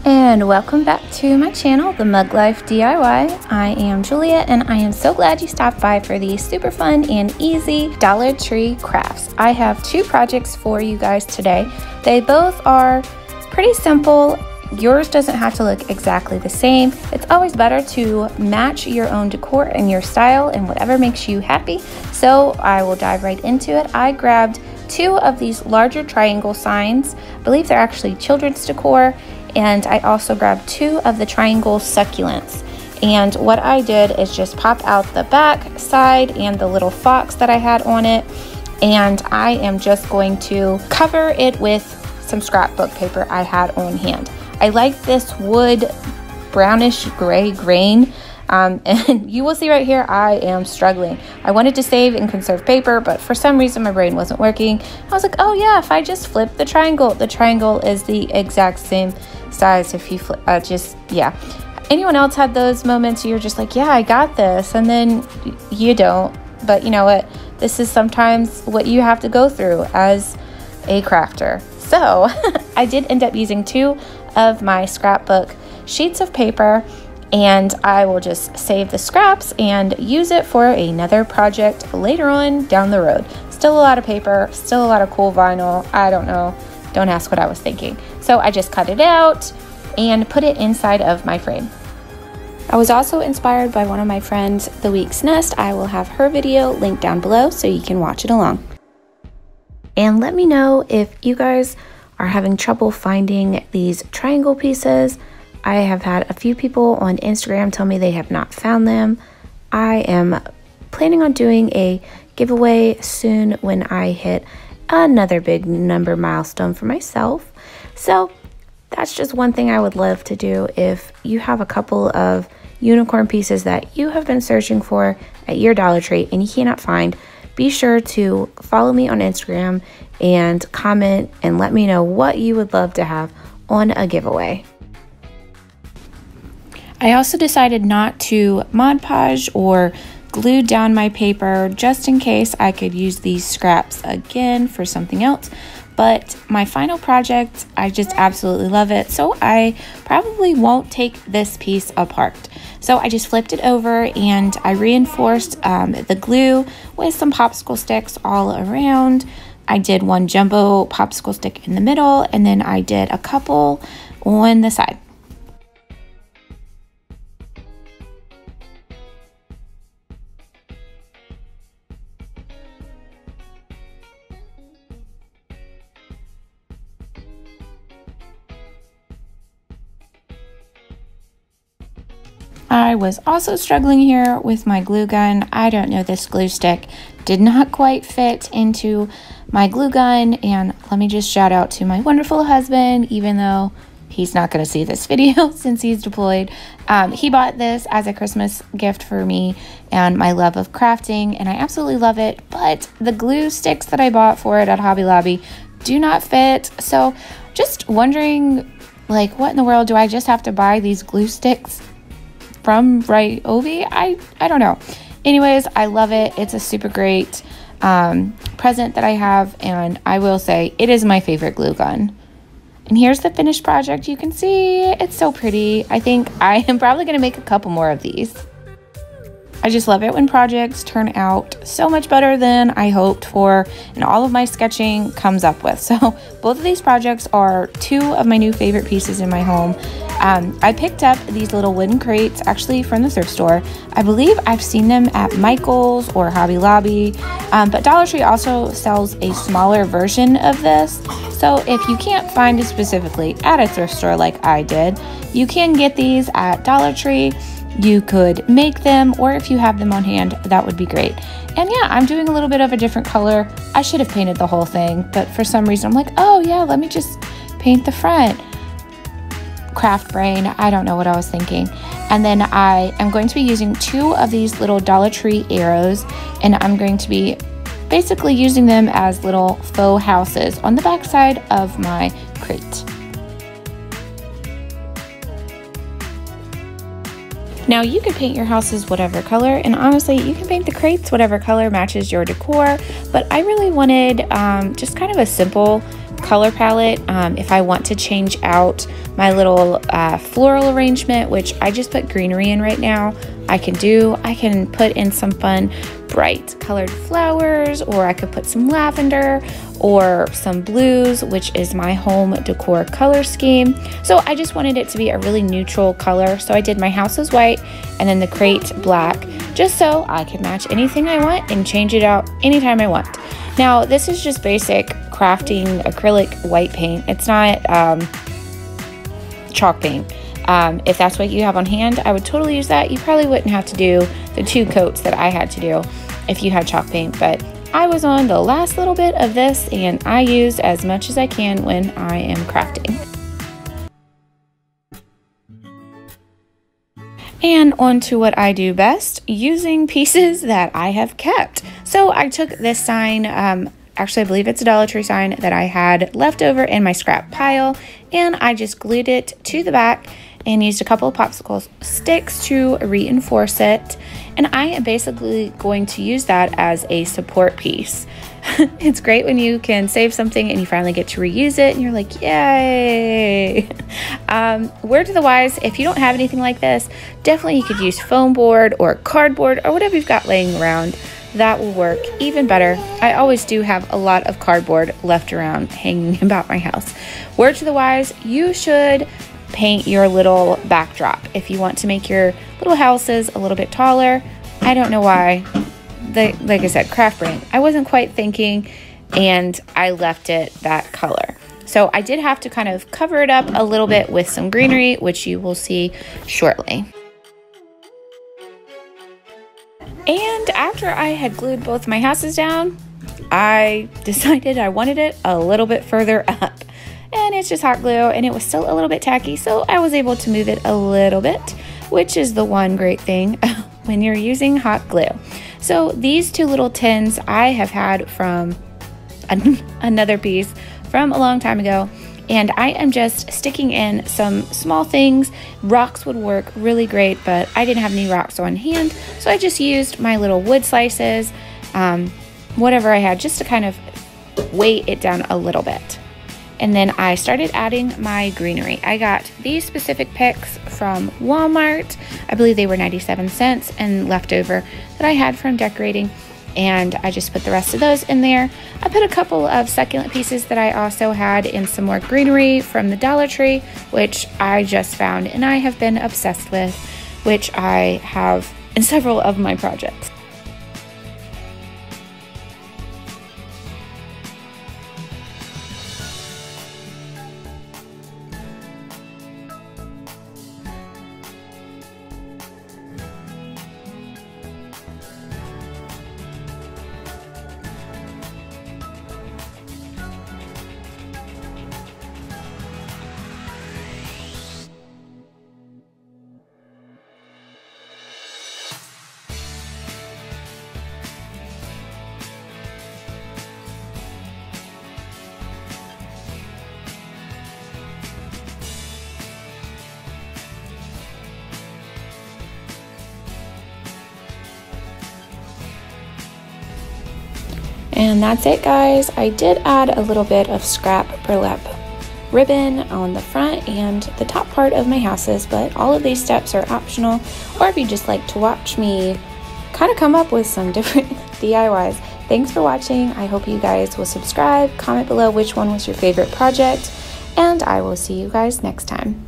And welcome back to my channel, The Mug Life DIY. I am Julia and I am so glad you stopped by for these super fun and easy Dollar Tree crafts. I have two projects for you guys today. They both are pretty simple. Yours doesn't have to look exactly the same. It's always better to match your own decor and your style and whatever makes you happy. So I will dive right into it. I grabbed two of these larger triangle signs. I believe they're actually children's decor. And I also grabbed two of the triangle succulents. And what I did is just pop out the back side and the little fox that I had on it. And I am just going to cover it with some scrapbook paper I had on hand. I like this wood brownish gray grain. And you will see right here, I am struggling. I wanted to save and conserve paper, but for some reason my brain wasn't working. I was like, oh yeah, if I just flip the triangle is the exact same size. If you flip, yeah. Anyone else had those moments you're just like, yeah, I got this, and then you don't. But you know what? This is sometimes what you have to go through as a crafter. So I did end up using two of my scrapbook sheets of paper, and I will just save the scraps and use it for another project later on down the road. Still a lot of paper, still a lot of cool vinyl. I don't know. Don't ask what I was thinking. So I just cut it out and put it inside of my frame. I was also inspired by one of my friends, The Week's Nest. I will have her video linked down below so you can watch it along. And let me know if you guys are having trouble finding these triangle pieces. I have had a few people on Instagram tell me they have not found them. I am planning on doing a giveaway soon when I hit another big number milestone for myself. So that's just one thing I would love to do. If you have a couple of unicorn pieces that you have been searching for at your Dollar Tree and you cannot find, be sure to follow me on Instagram and comment and let me know what you would love to have on a giveaway. I also decided not to Mod Podge or glue down my paper just in case I could use these scraps again for something else. But my final project, I just absolutely love it. So I probably won't take this piece apart. So I just flipped it over and I reinforced the glue with some popsicle sticks all around. I did one jumbo popsicle stick in the middle, and then I did a couple on the side. I was also struggling here with my glue gun. I don't know, this glue stick did not quite fit into my glue gun, and let me just shout out to my wonderful husband, even though he's not going to see this video since he's deployed. He bought this as a Christmas gift for me and my love of crafting, and I absolutely love it, but the glue sticks that I bought for it at Hobby Lobby do not fit. So just wondering, like, what in the world, do I just have to buy these glue sticks from Ryobi? I don't know. Anyways, I love it. It's a super great present that I have, and I will say it is my favorite glue gun. And here's the finished project. You can see it's so pretty. I think I am probably going to make a couple more of these. I just love it when projects turn out so much better than I hoped for and all of my sketching comes up with. So both of these projects are two of my new favorite pieces in my home. I picked up these little wooden crates actually from the thrift store. I believe I've seen them at Michael's or Hobby Lobby, but Dollar Tree also sells a smaller version of this. So if you can't find it specifically at a thrift store like I did, you can get these at Dollar Tree. You could make them, or if you have them on hand, that would be great. And yeah, I'm doing a little bit of a different color. I should have painted the whole thing, but for some reason I'm like, oh yeah, let me just paint the front. Craft brain, I don't know what I was thinking. And then I am going to be using two of these little Dollar Tree arrows, and I'm going to be basically using them as little faux houses on the back side of my crate. Now you can paint your houses whatever color, and honestly you can paint the crates whatever color matches your decor, but I really wanted just kind of a simple color palette. If I want to change out my little floral arrangement, which I just put greenery in right now, I can put in some fun bright colored flowers, or I could put some lavender or some blues, which is my home decor color scheme. So I just wanted it to be a really neutral color. So I did my house is white and then the crate black, just so I can match anything I want and change it out anytime I want. Now, this is just basic crafting acrylic white paint. It's not chalk paint. If that's what you have on hand, I would totally use that. You probably wouldn't have to do the 2 coats that I had to do if you had chalk paint, but I was on the last little bit of this and I used as much as I can when I am crafting. And on to what I do best, using pieces that I have kept. So I took this sign, actually I believe it's a Dollar Tree sign that I had left over in my scrap pile, and I just glued it to the back and used a couple of popsicle sticks to reinforce it. And I am basically going to use that as a support piece. It's great when you can save something and you finally get to reuse it and you're like, yay. Word to the wise, if you don't have anything like this, definitely you could use foam board or cardboard or whatever you've got laying around. That will work even better. I always do have a lot of cardboard left around hanging about my house. Word to the wise, you should paint your little backdrop if you want to make your little houses a little bit taller. I don't know why. Like I said, craft brain. I wasn't quite thinking and I left it that color. So I did have to kind of cover it up a little bit with some greenery, which you will see shortly. And after I had glued both my houses down, I decided I wanted it a little bit further up. And it's just hot glue and it was still a little bit tacky, so I was able to move it a little bit, which is the one great thing when you're using hot glue. So these 2 little tins I have had from another piece from a long time ago, and I am just sticking in some small things. Rocks would work really great, but I didn't have any rocks on hand, so I just used my little wood slices, whatever I had, just to kind of weight it down a little bit. And then I started adding my greenery. I got these specific picks from Walmart. I believe they were 97 cents and leftover that I had from decorating. And I just put the rest of those in there. I put a couple of succulent pieces that I also had in some more greenery from the Dollar Tree, which I just found and I have been obsessed with, which I have in several of my projects. And that's it, guys. I did add a little bit of scrap burlap ribbon on the front and the top part of my houses, but all of these steps are optional, or if you just like to watch me kind of come up with some different DIYs. Thanks for watching. I hope you guys will subscribe, comment below which one was your favorite project, and I will see you guys next time.